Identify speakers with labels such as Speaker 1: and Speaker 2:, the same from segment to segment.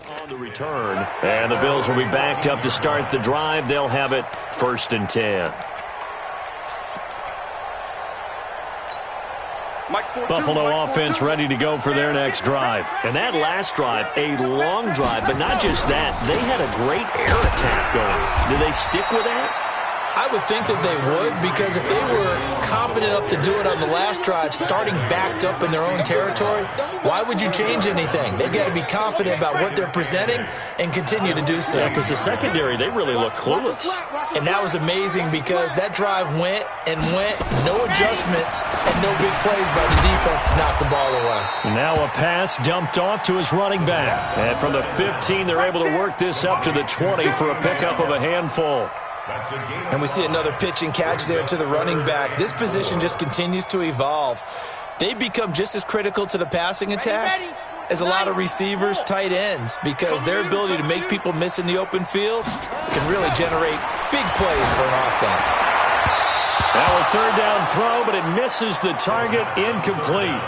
Speaker 1: On the return, and the Bills will be backed up to start the drive. They'll have it 1st and 10. Buffalo offense ready to go for their next drive. And that last drive, a long drive, but not just that. They had a great air attack going. Do they stick with that?
Speaker 2: I would think that they would, because if they were competent enough to do it on the last drive, starting backed up in their own territory, why would you change anything? They've got to be confident about what they're presenting and continue to do so.
Speaker 1: Yeah, because the secondary, they really look clueless.
Speaker 2: And that was amazing because that drive went and went, no adjustments, and no big plays by the defense to knock the ball away.
Speaker 1: Now a pass dumped off to his running back. And from the 15, they're able to work this up to the 20 for a pickup of a handful.
Speaker 2: And we see another pitch and catch there to the running back. This position just continues to evolve. They become just as critical to the passing attack as a lot of receivers, tight ends, because their ability to make people miss in the open field can really generate big plays for an offense.
Speaker 1: Now a 3rd down throw, but it misses the target, incomplete.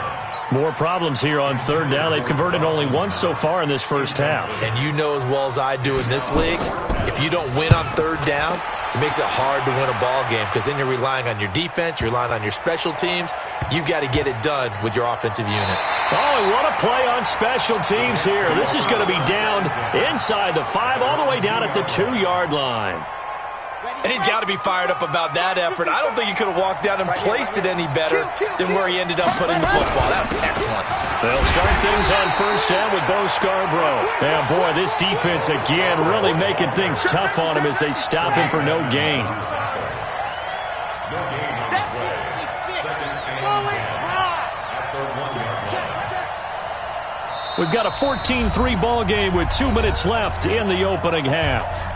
Speaker 1: More problems here on 3rd down. They've converted only once so far in this first half.
Speaker 2: And you know as well as I do in this league, if you don't win on 3rd down, it makes it hard to win a ball game because then you're relying on your defense, you're relying on your special teams. You've got to get it done with your offensive unit.
Speaker 1: Oh, and what a play on special teams here. This is going to be down inside the 5, all the way down at the 2-yard line.
Speaker 2: And he's got to be fired up about that effort. I don't think he could have walked down and placed it any better than where he ended up putting the football. That's excellent.
Speaker 1: They'll start things on 1st down with Bo Scarborough. And boy, this defense again really making things tough on him as they stop him for no gain. We've got a 14-3 ball game with 2 minutes left in the opening half.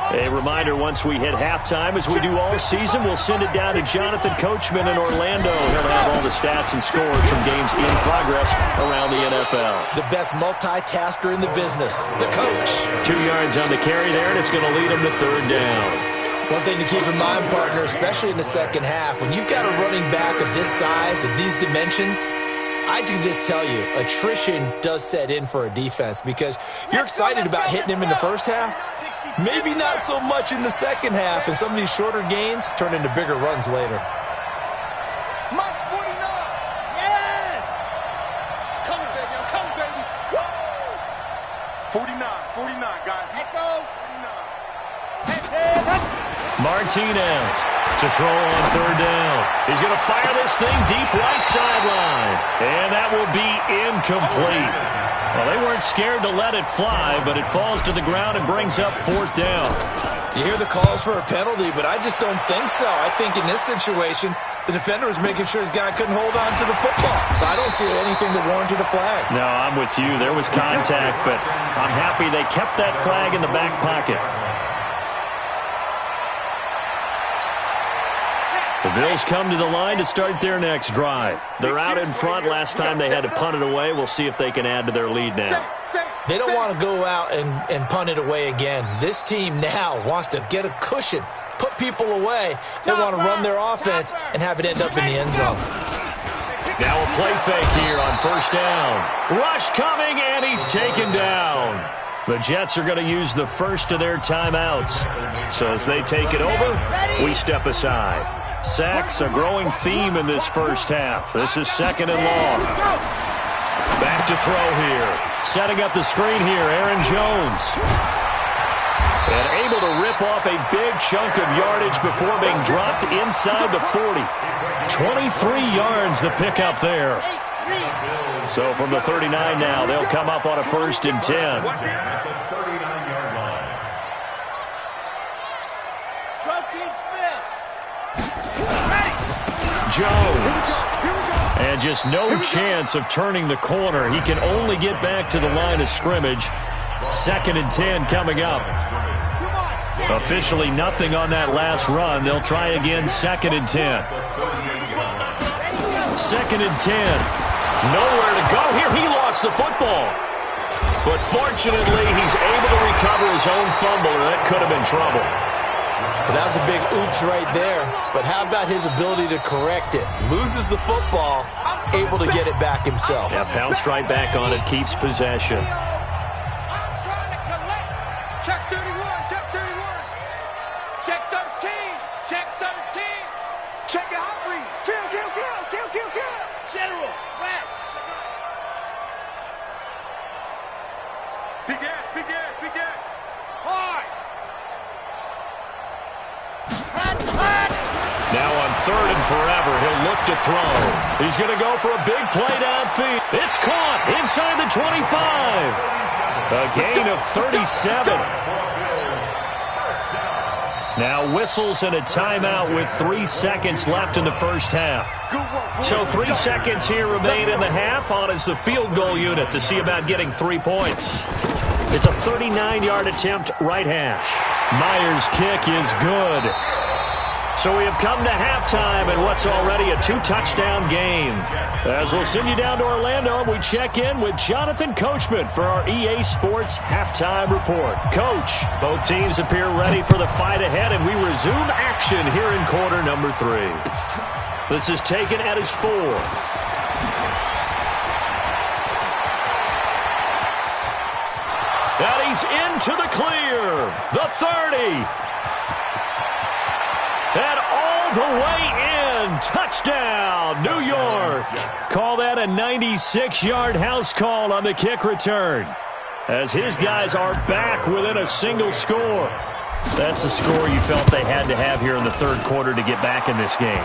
Speaker 1: A reminder, once we hit halftime, as we do all season, we'll send it down to Jonathan Coachman in Orlando. He'll have all the stats and scores from games in progress around the NFL.
Speaker 2: The best multitasker in the business, the coach.
Speaker 1: 2 yards on the carry there, and it's going to lead him to 3rd down.
Speaker 2: One thing to keep in mind, partner, especially in the second half, when you've got a running back of this size, of these dimensions, I can just tell you, attrition does set in for a defense because you're excited about hitting him in the first half. Maybe not so much in the second half, and some of these shorter gains turn into bigger runs later.
Speaker 3: March 49. Yes! Come on, baby. Come on, baby. Woo! 49, guys. Echo. 49.
Speaker 1: Martinez to throw on 3rd down. He's going to fire this thing deep right sideline. And that will be incomplete. Well, they weren't scared to let it fly, but it falls to the ground and brings up 4th down.
Speaker 2: You hear the calls for a penalty, but I just don't think so. I think in this situation, the defender was making sure his guy couldn't hold on to the football. So I don't see anything that warranted a flag.
Speaker 1: No, I'm with you. There was contact, but I'm happy they kept that flag in the back pocket. The Bills come to the line to start their next drive. They're out in front. Last time they had to punt it away. We'll see if they can add to their lead now.
Speaker 2: They don't want to go out and punt it away again. This team now wants to get a cushion, put people away. They want to run their offense and have it end up in the end zone.
Speaker 1: Now a play fake here on 1st down. Rush coming, and he's taken down. The Jets are going to use the first of their timeouts. So as they take it over, we step aside. Sacks, a growing theme in this first half. This is 2nd and long. Back to throw here. Setting up the screen here, Aaron Jones. And able to rip off a big chunk of yardage before being dropped inside the 40. 23 yards the pickup there. So from the 39 now, they'll come up on a 1st and 10. Jones. And just no chance of turning the corner. He can only get back to the line of scrimmage. 2nd and 10 coming up. Officially nothing on that last run. They'll try again 2nd and 10. 2nd and 10. Nowhere to go here. He lost the football. But fortunately, he's able to recover his own fumble, or that could have been trouble.
Speaker 2: Well, that was a big oops right there. But how about his ability to correct it? Loses the football, able to get it back himself.
Speaker 1: Yeah, pounced right back on it, keeps possession.
Speaker 3: Check 31, check 31. Check 13, check 13. Check your hot read. Kill, kill, kill, kill, kill, kill. General, rest. Big Ed, big Ed, big Ed. Hard.
Speaker 1: Now on 3rd and forever, he'll look to throw. He's going to go for a big play downfield. It's caught inside the 25. A gain of 37. Now whistles and a timeout with 3 seconds left in the first half. So 3 seconds here remain in the half. On is the field goal unit to see about getting 3 points. It's a 39-yard attempt, right hash. Myers' kick is good. So we have come to halftime in what's already a 2-touchdown game. As we'll send you down to Orlando, we check in with Jonathan Coachman for our EA Sports Halftime Report. Coach, both teams appear ready for the fight ahead, and we resume action here in quarter number 3. This is taken at his 4. And he's into the clear. The 30. And all the way in. Touchdown, New York. Call that a 96-yard house call on the kick return, as his guys are back within a single score. That's a score you felt they had to have here in the 3rd quarter to get back in this game.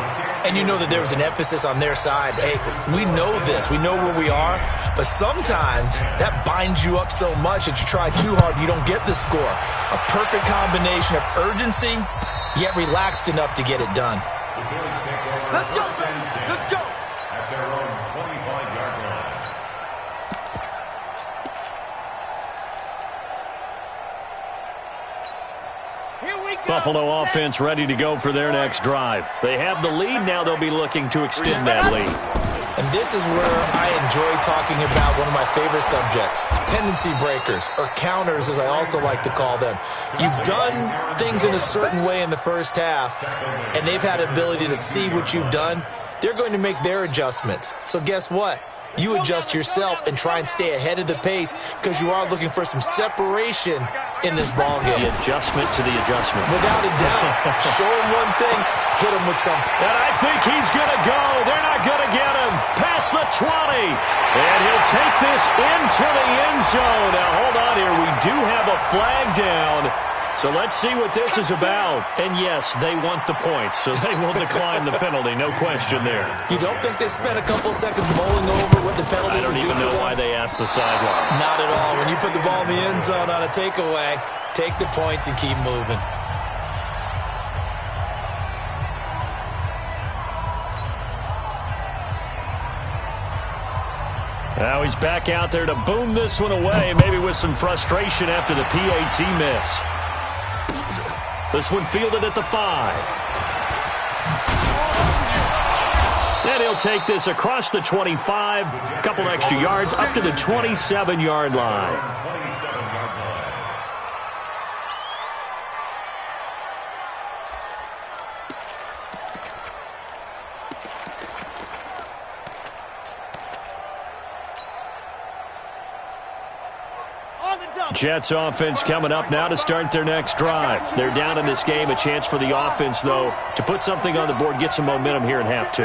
Speaker 2: And you know that there was an emphasis on their side. Hey, we know this. We know where we are. But sometimes that binds you up so much that you try too hard, you don't get the score. A perfect combination of urgency, yet relaxed enough to get it done.
Speaker 3: Let's go, baby. Let's go.
Speaker 4: At their own 25-yard line.
Speaker 3: Here we go.
Speaker 1: Buffalo offense ready to go for their next drive. They have the lead. Now they'll be looking to extend that lead.
Speaker 2: And this is where I enjoy talking about one of my favorite subjects, tendency breakers, or counters as I also like to call them. You've done things in a certain way in the first half, and they've had ability to see what you've done. They're going to make their adjustments. So guess what? You adjust yourself and try and stay ahead of the pace, because you are looking for some separation in this ball game.
Speaker 1: The adjustment to the adjustment.
Speaker 2: Without a doubt. Show him one thing, hit him with something.
Speaker 1: And I think he's going to go. They're not going to get him. Past the 20. And he'll take this into the end zone. Now, hold on here. We do have a flag down. So let's see what this is about. And yes, they want the points, so they will decline the penalty. No question there.
Speaker 2: You don't think they spent a couple seconds mulling over what the penalty
Speaker 1: I don't even know why they asked the sideline.
Speaker 2: Not at all. When you put the ball in the end zone on a takeaway, take the points and keep moving.
Speaker 1: Now he's back out there to boom this one away, maybe with some frustration after the PAT miss. This one fielded at the 5. And he'll take this across the 25, a couple extra yards, up to the 27-yard line. Jets offense coming up now to start their next drive. They're down in this game. A chance for the offense, though, to put something on the board, get some momentum here in half 2.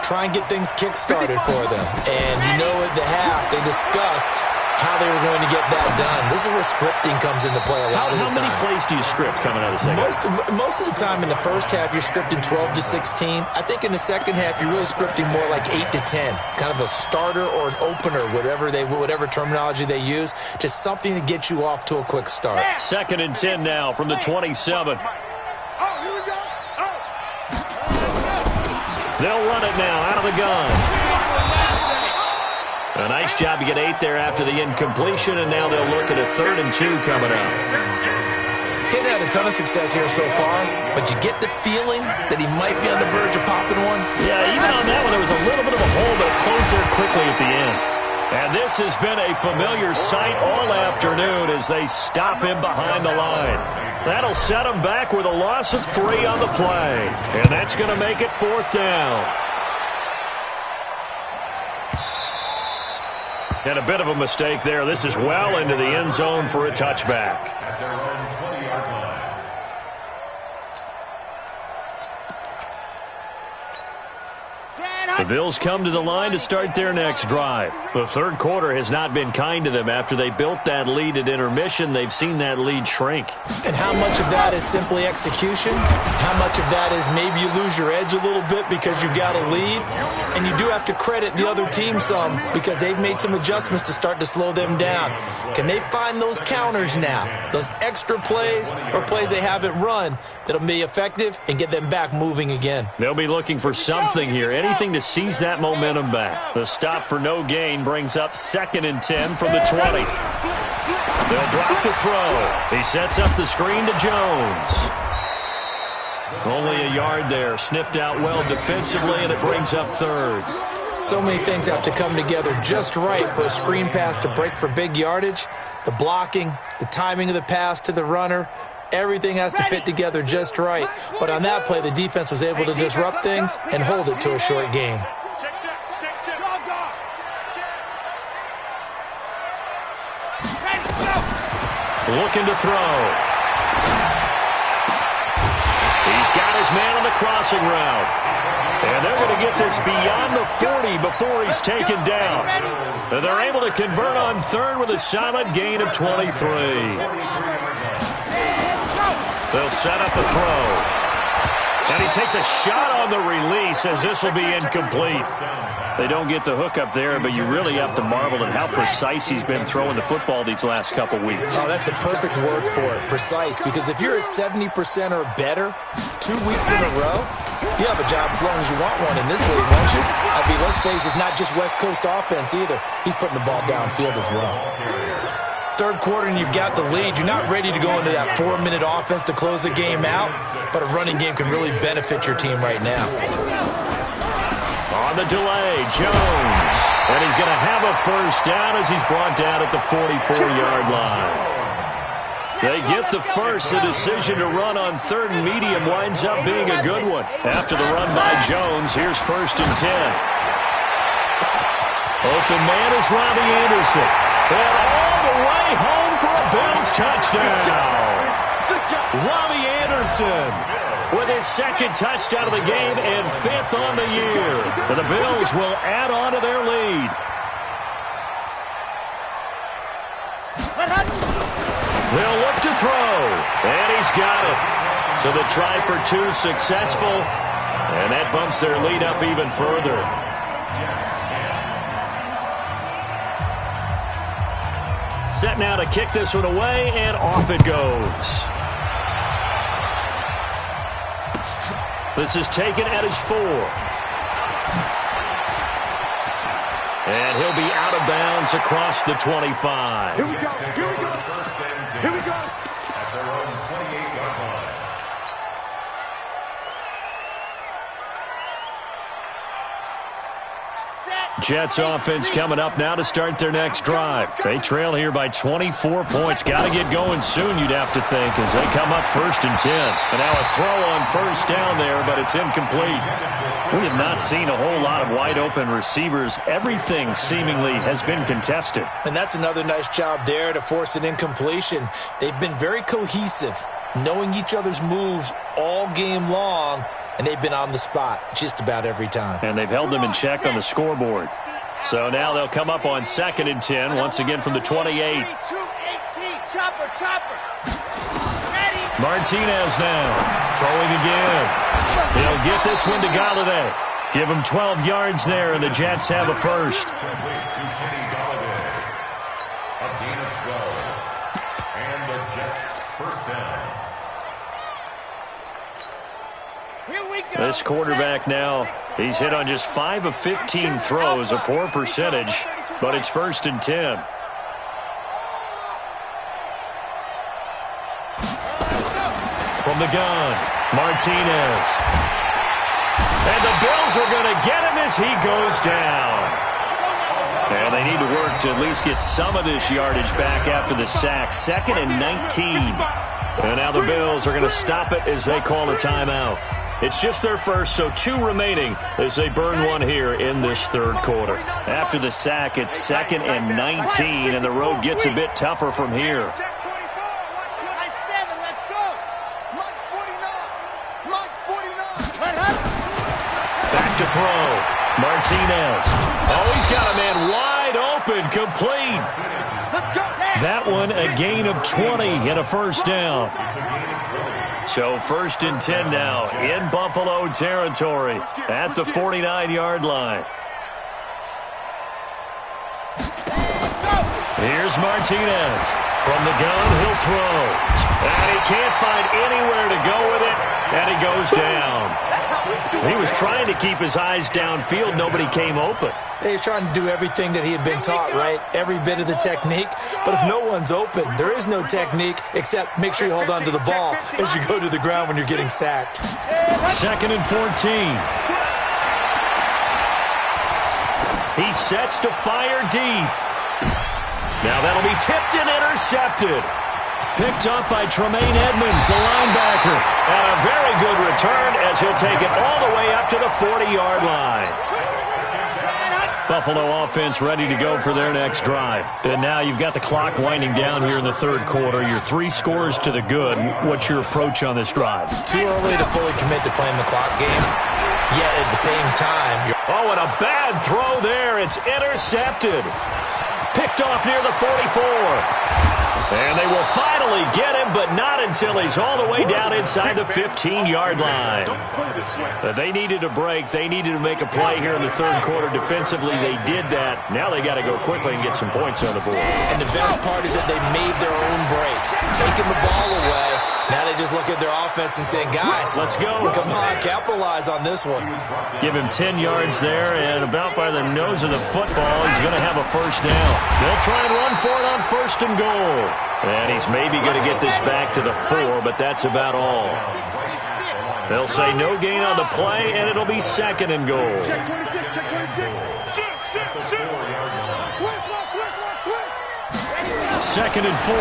Speaker 2: Try and get things kick-started for them. And you know at the half, they discussed how they were going to get that done. This is where scripting comes into play a lot of the time.
Speaker 1: How many plays do you script coming out of the second half?
Speaker 2: Most of the time in the first half, you're scripting 12 to 16. I think in the second half, you're really scripting more like 8 to 10. Kind of a starter or an opener, whatever terminology they use, just something to get you off to a quick start.
Speaker 1: 2nd and 10 now from the 27. They'll run it now out of the gun. A nice job to get 8 there after the incompletion, and now they'll look at a 3rd and 2 coming up.
Speaker 2: He hadn't had a ton of success here so far, but you get the feeling that he might be on the verge of popping one.
Speaker 1: Yeah, even on that one, there was a little bit of a hole, but it closed there quickly at the end. And this has been a familiar sight all afternoon as they stop him behind the line. That'll set him back with a loss of 3 on the play. And that's going to make it 4th down. And a bit of a mistake there. This is well into the end zone for a touchback.
Speaker 4: At their own 20-yard line.
Speaker 1: The Bills come to the line to start their next drive. The third quarter has not been kind to them. After they built that lead at intermission, they've seen that lead shrink.
Speaker 2: And how much of that is simply execution? How much of that is maybe you lose your edge a little bit because you've got a lead? And you do have to credit the other team some because they've made some adjustments to start to slow them down. Can they find those counters now, those extra plays or plays they haven't run that'll be effective and get them back moving again?
Speaker 1: They'll be looking for something here, anything to seize that momentum back. The stop for no gain brings up 2nd and 10 from the 20. They'll drop the throw. He sets up the screen to Jones. Only a yard there, sniffed out well defensively, and it brings up 3rd.
Speaker 2: So many things have to come together just right for a screen pass to break for big yardage. The blocking, the timing of the pass to the runner, everything has to fit together just right. But on that play, the defense was able to disrupt things and hold it to a short game.
Speaker 1: Looking to throw. He's got his man on the crossing route. And they're going to get this beyond the 40 before he's taken down. And they're able to convert on 3rd with a solid gain of 23. They'll set up a throw. And he takes a shot on the release as this will be incomplete. They don't get the hook up there, but you really have to marvel at how precise he's been throwing the football these last couple weeks.
Speaker 2: Oh, that's the perfect word for it, precise. Because if you're at 70% or better 2 weeks in a row, you have a job as long as you want one in this league, won't you? I mean, let's face it, it's not just West Coast offense either. He's putting the ball downfield as well. Third quarter and you've got the lead. You're not ready to go into that 4-minute offense to close the game out, but a running game can really benefit your team right now.
Speaker 1: On the delay, Jones. And he's going to have a 1st down as he's brought down at the 44-yard line. They get the first. The decision to run on 3rd and medium winds up being a good one. After the run by Jones, here's 1st and 10. Open man is Robbie Anderson. And all the way home for a Bills touchdown. Robbie Anderson with his 2nd touchdown of the game and 5th on the year. And the Bills will add on to their lead. They'll look to throw. And he's got it. So the try for 2 successful. And that bumps their lead up even further. Set now to kick this one away, and off it goes. This is taken at his 4. And he'll be out of bounds across the 25.
Speaker 3: Here we go. Here we go. Here we go.
Speaker 4: At their own 28-yard line.
Speaker 1: Jets offense coming up now to start their next drive. They trail here by 24 points. Got to get going soon, you'd have to think, as they come up 1st and 10. And now a throw on 1st down there, but it's incomplete. We have not seen a whole lot of wide-open receivers. Everything seemingly has been contested.
Speaker 2: And that's another nice job there to force an incompletion. They've been very cohesive, knowing each other's moves all game long, and they've been on the spot just about every time.
Speaker 1: And they've held them in check on the scoreboard. So now they'll come up on 2nd and 10, once again from the 28. Martinez now, throwing again. They'll get this one to Galladay. Give him 12 yards there, and the Jets have a 1st.
Speaker 4: A gain of 12. And the Jets 1st down.
Speaker 1: This quarterback now, he's hit on just 5 of 15 throws, a poor percentage, but it's 1st and 10. From the gun, Martinez. And the Bills are going to get him as he goes down. And they need to work to at least get some of this yardage back after the sack. 2nd and 19. And now the Bills are going to stop it as they call a timeout. It's just their first, so 2 remaining as they burn one here in this third quarter. After the sack, it's 2nd and 19, and the road gets a bit tougher from here. Back to throw. Martinez. Oh, he's got a man wide open, complete. That one a gain of 20 and a first down. So 1st and 10 now in Buffalo territory at the 49-yard line. Here's Martinez. From the gun, he'll throw. And he can't find anywhere to go with it, and he goes down. He was trying to keep his eyes downfield. Nobody came open.
Speaker 2: He's trying to do everything that he had been taught, right? Every bit of the technique. But if no one's open, there is no technique except make sure you hold on to the ball as you go to the ground when you're getting sacked.
Speaker 1: 2nd and 14. He sets to fire deep. Now that'll be tipped and intercepted. Picked up by Tremaine Edmonds, the linebacker. And a very good return as he'll take it all the way up to the 40-yard line. Buffalo offense ready to go for their next drive. And now you've got the clock winding down here in the third quarter. You're 3 scores to the good. What's your approach on this drive?
Speaker 2: Too early to fully commit to playing the clock game. Yet at the same time,
Speaker 1: oh, and a bad throw there. It's intercepted. Picked off near the 44. And they will finally get him, but not until he's all the way down inside the 15-yard line. They needed a break. They needed to make a play here in the third quarter. Defensively, they did that. Now they got to go quickly and get some points on the board.
Speaker 2: And the best part is that they made their own break, taking the ball away. Now they just look at their offense and saying, guys,
Speaker 1: let's go.
Speaker 2: Come on, capitalize on this one.
Speaker 1: Give him 10 yards there, and about by the nose of the football, he's going to have a first down. They'll try and run for it on 1st and goal. And he's maybe going to get this back to the 4, but that's about all. They'll say no gain on the play, and it'll be 2nd and goal. 2nd and 4.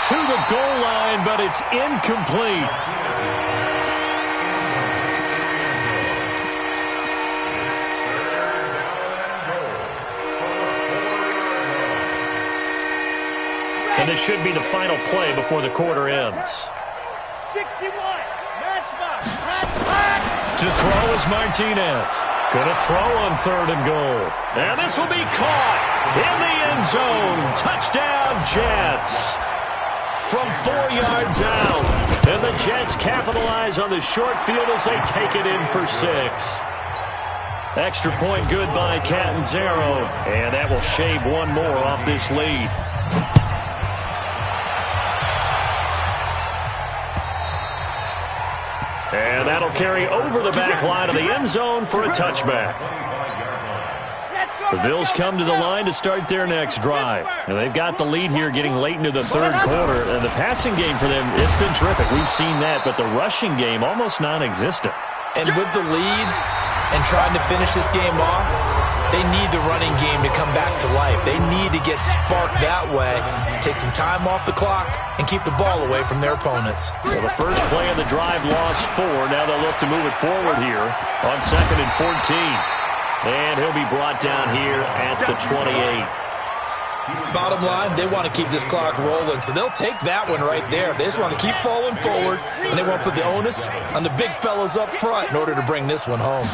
Speaker 1: To the goal line, but it's incomplete. And this should be the final play before the quarter ends.
Speaker 3: 61. Matchbox.
Speaker 1: To throw is Martinez. Going to throw on 3rd and goal. And this will be caught in the end zone. Touchdown, Jets. From 4 yards out. And the Jets capitalize on the short field as they take it in for 6. Extra point good by Catanzaro. And that will shave one more off this lead. And that'll carry over the back line of the end zone for a touchback. The Bills come to the line to start their next drive. And they've got the lead here getting late into the third quarter. And the passing game for them, it's been terrific. We've seen that. But the rushing game, almost non-existent.
Speaker 2: And with the lead and trying to finish this game off, they need the running game to come back to life. They need to get sparked that way, take some time off the clock, and keep the ball away from their opponents.
Speaker 1: Well, the first play of the drive lost 4. Now they'll look to move it forward here on 2nd and 14. And he'll be brought down here at the 28.
Speaker 2: Bottom line, they want to keep this clock rolling, so they'll take that one right there. They just want to keep falling forward, and they want to put the onus on the big fellas up front in order to bring this one home.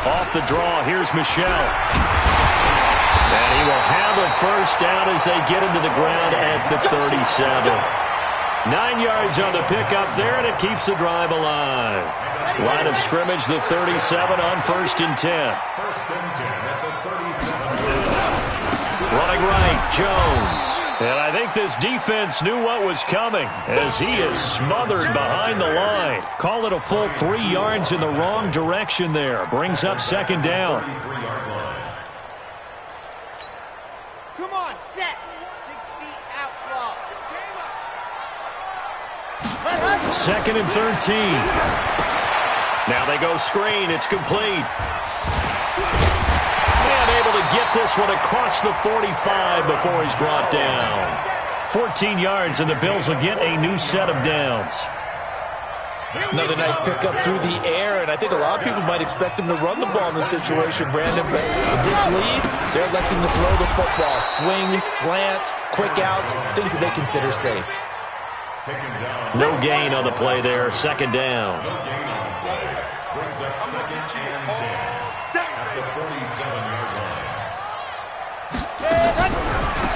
Speaker 1: Off the draw, here's Michel. And he will have a first down as they get into the ground at the 37. 9 yards on the pickup there, and it keeps the drive alive. Line of scrimmage, the 37 on 1st and 10. Running right, Jones. And I think this defense knew what was coming as he is smothered behind the line. Call it a full 3 yards in the wrong direction there. Brings up 2nd down.
Speaker 3: Come on, set. 60 outlaw.
Speaker 1: 2nd and 13. Now they go screen. It's complete. this one across the 45 before he's brought down. 14 yards, and the Bills will get a new set of downs.
Speaker 2: Another nice pickup through the air, and I think a lot of people might expect him to run the ball in this situation, Brandon. But with this lead, they're electing to throw the football. Swings, slants, quick outs, things that they consider safe.
Speaker 1: No gain on the play there. Second down.
Speaker 4: No gain on the play. Brings up second and 10 at the 47-yard line.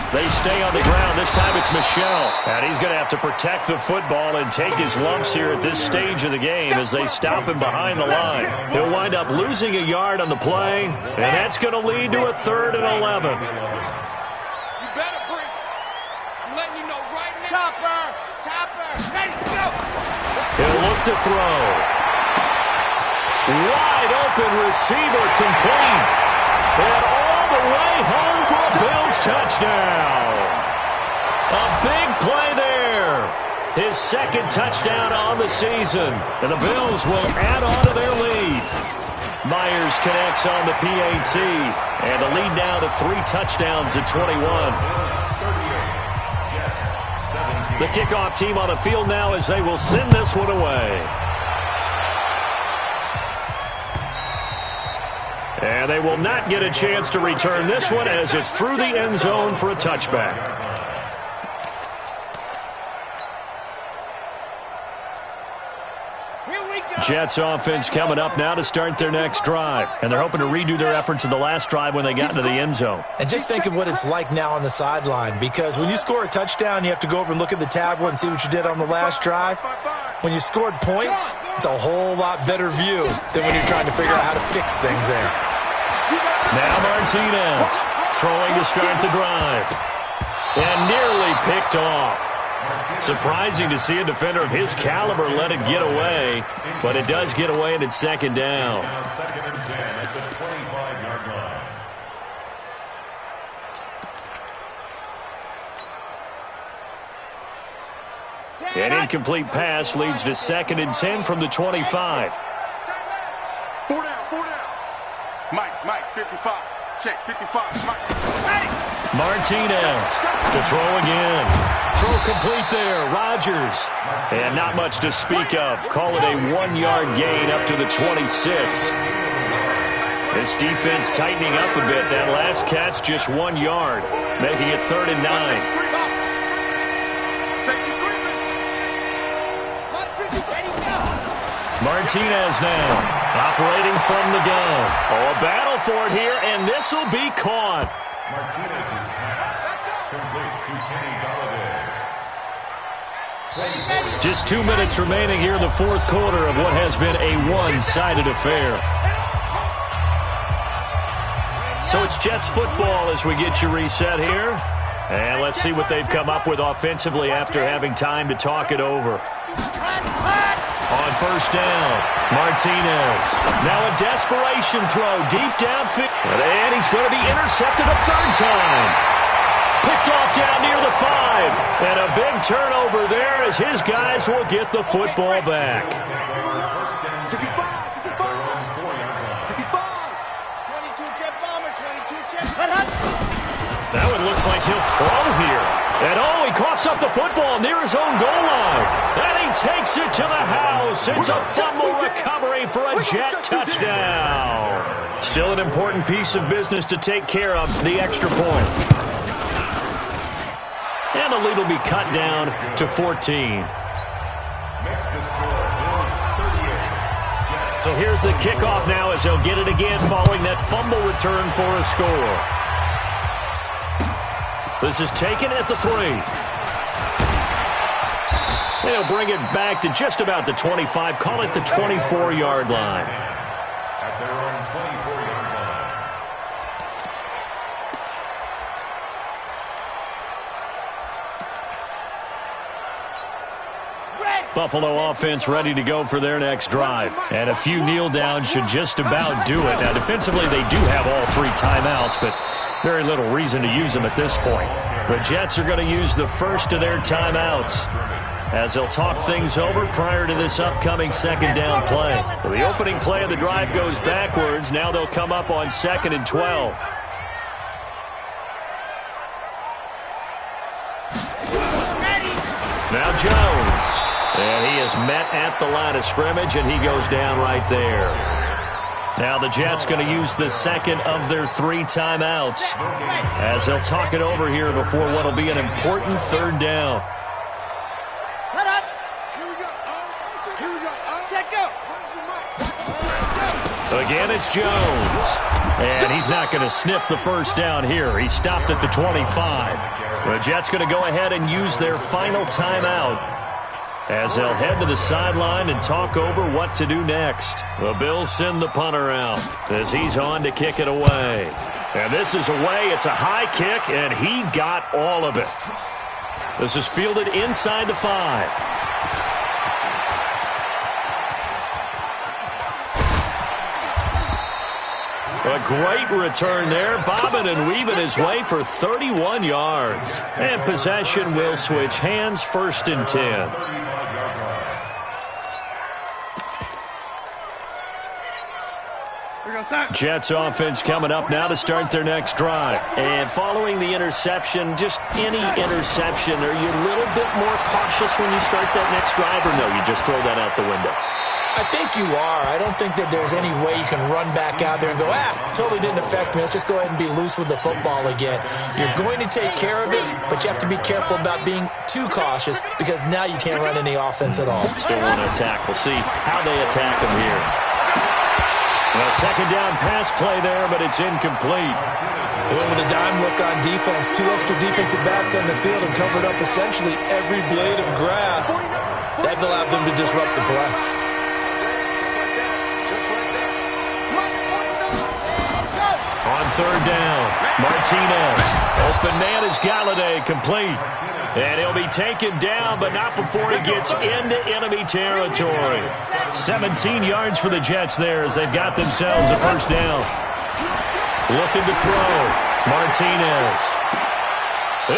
Speaker 1: They stay on the ground. This time it's Michel. And he's going to have to protect the football and take his lumps here at this stage of the game as they stop him behind the line. He'll wind up losing a yard on the play, and that's going to lead to a 3rd and 11.
Speaker 3: You better bring. I'm letting you know right now. Chopper, ready, go.
Speaker 1: He'll look to throw. Wide open receiver complete. And all the way home for a Bills touchdown. A big play there. His second touchdown on the season. And the Bills will add on to their lead. Myers connects on the PAT. And the lead now to 3 touchdowns at 21. The kickoff team on the field now as they will send this one away. And they will not get a chance to return this one as it's through the end zone for a touchback. Jets offense coming up now to start their next drive. And they're hoping to redo their efforts in the last drive when they got into the end zone.
Speaker 2: And just think of what it's like now on the sideline, because when you score a touchdown, you have to go over and look at the tablet and see what you did on the last drive. When you scored points, it's a whole lot better view than when you're trying to figure out how to fix things there.
Speaker 1: Now Martinez throwing to start the drive. And nearly picked off. Surprising to see a defender of his caliber let it get away, but it does get away and it's second down.
Speaker 4: Second and 10 at the 25-yard line.
Speaker 1: An incomplete pass leads to second and 10 from the 25.
Speaker 3: 4 down. Mike, 55. Check, 55. Mike.
Speaker 1: Martinez to throw again. Throw complete there. Rodgers. And not much to speak of. Call it a 1-yard gain up to the 26. This defense tightening up a bit. That last catch just 1 yard, making it 3rd and 9. Martinez now operating from the gun. Oh, a battle for it here, and this will be caught.
Speaker 4: Martinez's pass complete to Kenny Golladay.
Speaker 1: Just 2 minutes remaining here in the fourth quarter of what has been a one-sided affair. So it's Jets football as we get you reset here. And let's see what they've come up with offensively after having time to talk it over. On first down, Martinez. Now a desperation throw deep downfield. And he's going to be intercepted a 3rd time. Picked off down near the 5. And a big turnover there as his guys will get the football back.
Speaker 3: 22 Jet Bomber, 22 Jet.
Speaker 1: That one looks like he'll throw here. And oh, he coughs up the football near his own goal line. And he takes it to the house. It's a fumble recovery for a Jet touchdown. Still an important piece of business to take care of, the extra point. And the lead will be cut down to 14.
Speaker 4: Makes the score Bills 38.
Speaker 1: So here's the kickoff now as they'll get it again following that fumble return for a score. This is taken at the 3. They'll bring it back to just about the 25. Call it the 24-yard line.
Speaker 4: At their own 24-yard line.
Speaker 1: Buffalo offense ready to go for their next drive. And a few kneel downs should just about do it. Now, defensively, they do have all 3 timeouts, but very little reason to use them at this point. The Jets are going to use the first of their timeouts as they'll talk things over prior to this upcoming second down play. So the opening play of the drive goes backwards. Now they'll come up on 2nd and 12. Now Jones. And he is met at the line of scrimmage, and he goes down right there. Now the Jets going to use the second of their 3 timeouts as they'll talk it over here before what will be an important third down. Again, it's Jones. And he's not going to sniff the first down here. He stopped at the 25. The Jets going to go ahead and use their final timeout as they'll head to the sideline and talk over what to do next. The Bills send the punter out as he's on to kick it away. And this is away. It's a high kick, and he got all of it. This is fielded inside the 5. A great return there, bobbing and weaving his way for 31 yards. And possession will switch hands, 1st and 10. Jets offense coming up now to start their next drive. And following the interception, just any interception, are you a little bit more cautious when you start that next drive, or no, you just throw that out the window?
Speaker 2: I think you are. I don't think that there's any way you can run back out there and go, totally didn't affect me. Let's just go ahead and be loose with the football again. You're going to take care of it, but you have to be careful about being too cautious because now you can't run any offense at all.
Speaker 1: Still want to attack. We'll see how they attack him here. A second down pass play there, but it's incomplete.
Speaker 2: With a dime look on defense, 2 extra defensive backs on the field and covered up essentially every blade of grass. That allowed them to disrupt the play.
Speaker 1: On third down, Martinez. Open man is Galladay, complete. And he'll be taken down, but not before he gets into enemy territory. 17 yards for the Jets there as they've got themselves a first down. Looking to throw. Martinez.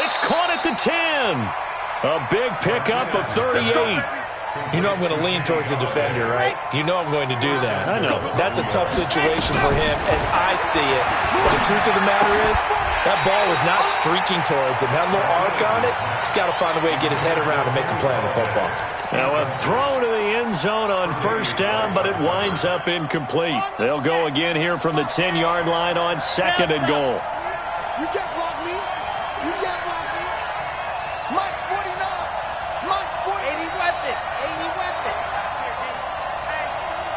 Speaker 1: It's caught at the 10. A big pickup of 38.
Speaker 2: You know I'm going to lean towards the defender, right? You know I'm going to do that.
Speaker 1: I know.
Speaker 2: That's a tough situation for him as I see it. But the truth of the matter is, that ball was not streaking towards him. That little arc on it, he's got to find a way to get his head around and make a play on the football.
Speaker 1: Now a throw to the end zone on first down, but it winds up incomplete. They'll go again here from the 10-yard line on 2nd and goal.
Speaker 3: You can't block me. You can't block me. Mike's 49. Mike's 40. 80 weapon. 80 weapon.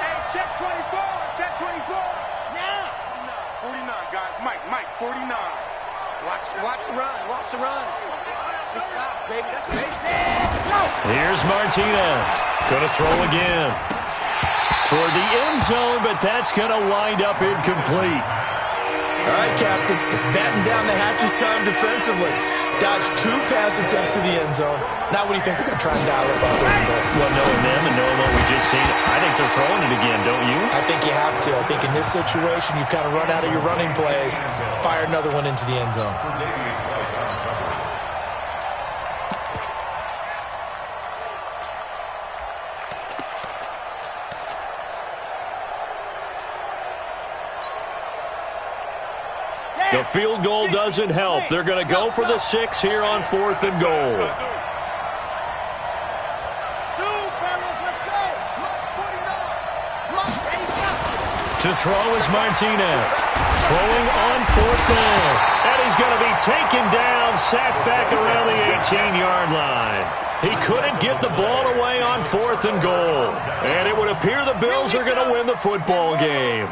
Speaker 3: Hey, check 24. Check 24. Now. 49, guys. Mike, 49. Watch the run. Watch the run. Good shot, baby. That's basic. Go.
Speaker 1: Here's Martinez. Going to throw again. Toward the end zone, but that's going to wind up incomplete.
Speaker 2: All right, Captain. It's batten down the hatches time defensively. Dodged 2 pass attempts to the end zone. Now what do you think they're going to try and dial up on third and goal?
Speaker 1: Well, knowing them and knowing what we just seen, I think they're throwing it again, don't you?
Speaker 2: I think you have to. I think in this situation, you kind of run out of your running plays, fire another one into the end zone.
Speaker 1: The field goal doesn't help. They're going to go for the 6 here on 4th and goal. To throw is Martinez. Throwing on 4th down. And he's going to be taken down, sacked back around the 18-yard line. He couldn't get the ball away on 4th and goal. And it would appear the Bills are going to win the football game.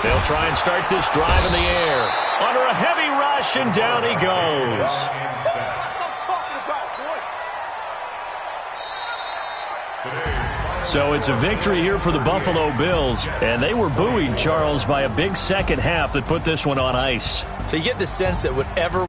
Speaker 1: They'll try and start this drive in the air. Under a heavy rush, and down he goes. So it's a victory here for the Buffalo Bills, and they were buoyed, Charles, by a big second half that put this one on ice.
Speaker 2: So you get the sense that whatever